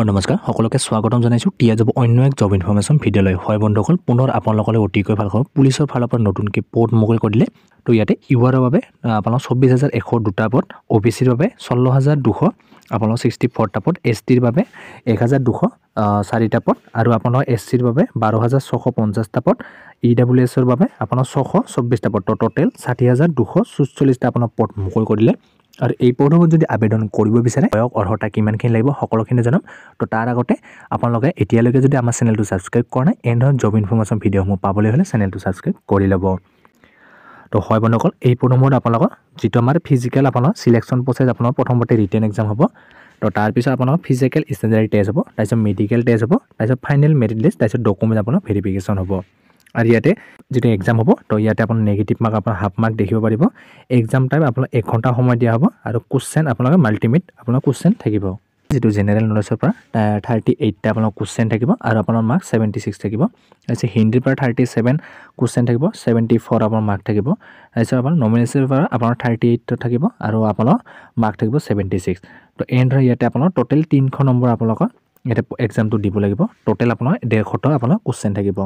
নমস্কাৰ সকলোকে স্বাগতম জনাইছোঁ টিয়া জব অন্য এক জব ইনফৰমেশ্যন ভিডিঅ'লৈ হয় বন্ধুসকল পুনৰ আপোনালোকলৈ অতিকৈ ভাল খবৰ পুলিচৰ ফালৰ পৰা নতুনকৈ পদ মুকলি কৰি দিলে তো ইয়াতে ইউআৰৰ বাবে আপোনাৰ 24,102টা পদ OBCৰ বাবে 16,200 আপোনাৰ 64টা পদ STৰ বাবে 1,204টা পদ আৰু আপোনাৰ SCৰ বাবে 12,650টা পদ EWSৰ বাবে আপোনাৰ 624টা পদ টোটেল 60,244টা আপোনাৰ পদ মুকলি কৰি দিলে আৰু এই পদসমূহ যদি আবেদন কৰিব বিচাৰে বয়স অৰ্হতা কিমানখিনি লাগিব সকলোখিনি জনাম তো তাৰ আগতে আপোনালোকে এতিয়ালৈকে যদি আমাৰ চেনেলটো ছাবস্ক্ৰাইব কৰা নাই এনে জব ইনফৰমেশ্যন ভিডিঅ'সমূহ পাবলৈ হ'লে চেনেলটো ছাবস্ক্ৰাইব কৰি ল'ব তো হয় বন্ধুসকল এই পদসমূহত আপোনালোকৰ যিটো আমাৰ ফিজিকেল আপোনাৰ সিলেকশ্যন প্ৰচেছ আপোনাৰ প্ৰথমতে ৰিটেন এক্সাম হ'ব তো তাৰপিছত আপোনাৰ ফিজিকেল ষ্টেণ্ডাৰ্ড টেষ্ট হ'ব তাৰপিছত মেডিকেল টেষ্ট হ'ব তাৰপিছত ফাইনেল মেৰিট লিষ্ট তাৰপিছত ডকুমেণ্ট আপোনাৰ ভেৰিফিকেশ্যন হ'ব আৰু ইয়াতে যেটো এক্সাম হ'ব তো ইয়াতে আপোনাৰ নেগেটিভ মাৰ্ক আপোনাৰ হাফ মাৰ্ক দেখিব পাৰিব এক্সাম টাইম আপোনাৰ 1 ঘণ্টা সময় দিয়া হ'ব আৰু কোশ্চেন আপোনালোকে মাল্টিমিট আপোনাৰ কোশ্চেন থাকিব যেটো জেনাৰেল নলেজৰ পৰা 38টা আপোনাৰ কোশ্চেন থাকিব আৰু আপোনাৰ মাৰ্ক 76 থাকিব আছে হিন্দীৰ পৰা 37 কোশ্চেন থাকিব 74 আপোনাৰ মাৰ্ক থাকিব আছে আপোনাৰ নমিনেচনৰ পৰা আপোনাৰ 38 থাকিব আৰু আপোনাৰ মাৰ্ক থাকিব 76 তো এন্ড ইয়াতে আপোনাৰ টোটেল 300 নম্বৰ আপোনালোকৰ ইয়াতে এক্সামটো দিব লাগিব টোটেল আপোনাৰ 150টা আপোনাৰ কোশ্চেন থাকিব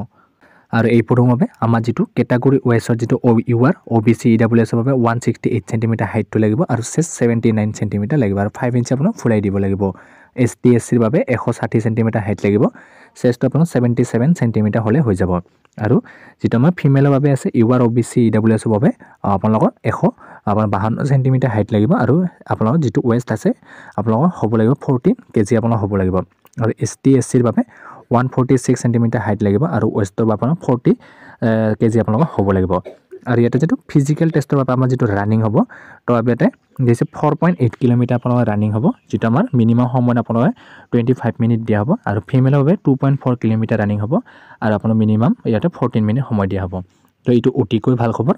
আৰু এই পদৰ বাবে আমাৰ যেটো ক্যাটাগৰী ওয়াইজৰ যেটো ইউআৰ OBC EWS বাবে 168 সেন্টিমিটাৰ হাইটটো লাগিব আৰু 79 সেন্টিমিটাৰ লাগিব আৰু 5 ইঞ্চি আপোনাৰ ফুলাই দিব লাগিব ST SCৰ বাবে 160 সেন্টিমিটাৰ হাইট লাগিব চেষ্টটো আপোনাৰ 77 সেন্টিমিটাৰ হলে হৈ যাব আৰু যেটো আমাৰ ফিমেলৰ বাবে আছে ইউআৰ OBC EWS বাবে আপোনালোকৰ 152 সেন্টিমিটাৰ হাইট লাগিব আৰু আপোনালোকৰ যেটো ওয়েষ্ট আছে আপোনালোকৰ হ'ব লাগিব 14 কেজি আপোনাৰ হ'ব লাগিব আৰু ST SCৰ বাবে 146 সেন্টিমিটাৰ হাইট লাগিব আৰু ওয়েষ্টৰ বাবে 40 কেজি আপোনালোকৰ হ'ব লাগিব আৰু ইয়াতে যেটো ফিজিক্যাল টেষ্টৰ বাবে আমাৰ যেটো ৰানিং হ'ব তো ইয়াতে দিছে 4.8 কিলোমিটাৰ আপোনালোকৰ ৰানিং হ'ব যেটো আমাৰ মিনিমাম সময় আপোনালোকে 25 মিনিট দিয়া হ'ব আৰু ফিমেলৰ বাবে 2.4 কিলোমিটাৰ ৰানিং হ'ব আৰু আপোনাৰ মিনিমাম ইয়াতে 14 মিনিট সময় দিয়া হ'ব তো এইটো অতিকৈ ভাল খবৰ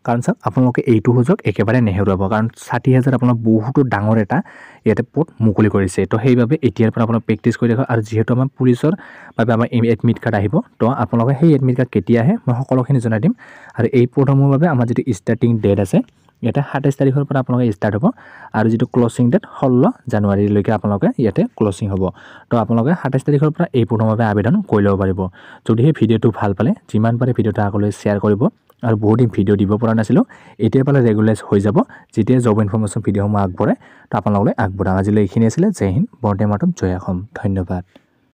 কাৰণ স্যাৰ আপোনালোকে এইটো সুযোগ একেবাৰে নেহেৰুৱাব কাৰণ 60,000 আপোনাৰ বহুত ডাঙৰ এটা ইয়াতে পদ মুকলি কৰিছে তো সেইভাবে এতিয়াৰ পৰা আপোনাৰ প্ৰেক্টিছ কৰি ৰাখক আৰু যেহেতু আমাৰ পুলিচৰ বাবে আমাৰ এডমিট কাৰ্ড আহিব তো আপোনালোকে সেই এডমিট কাৰ্ড কেতিয়া আহে মই সকলোখিনি জনাই দিম আৰু এই পদসমূহৰ বাবে আমাৰ যেটো ষ্টাৰ্টিং ডেট আছে ইয়াতে 27 তাৰিখৰ পৰা আপোনালোকে ষ্টাৰ্ট হ'ব আৰু যেটো ক্লোজিং ডেট 16 জানুৱাৰীলৈকে আপোনালোকে ইয়াতে ক্লোজিং হ'ব তো আপোনালোকে 27 তাৰিখৰ পৰা এই পদৰ বাবে আবেদন কৰি ল'ব পাৰিব যদি এই ভিডিঅ'টো ভাল পালে যিমান পাৰে ভিডিঅ'টো আগলৈ শেয়াৰ কৰিব আৰু বহুত দিন ভিডিঅ' দিব পৰা নাছিলো এতিয়া পালে ৰেগুলাৰাইজ হৈ যাব যেতিয়া জব ইনফৰমেশ্যন ভিডিঅ'সমূহ আগবঢ়ায় তো আপোনালোকে আগবঢ়া আজিলৈ এইখিনি আছিল জয় হিন্দ বন্দে মাতৰম জয় অসম ধন্যবাদ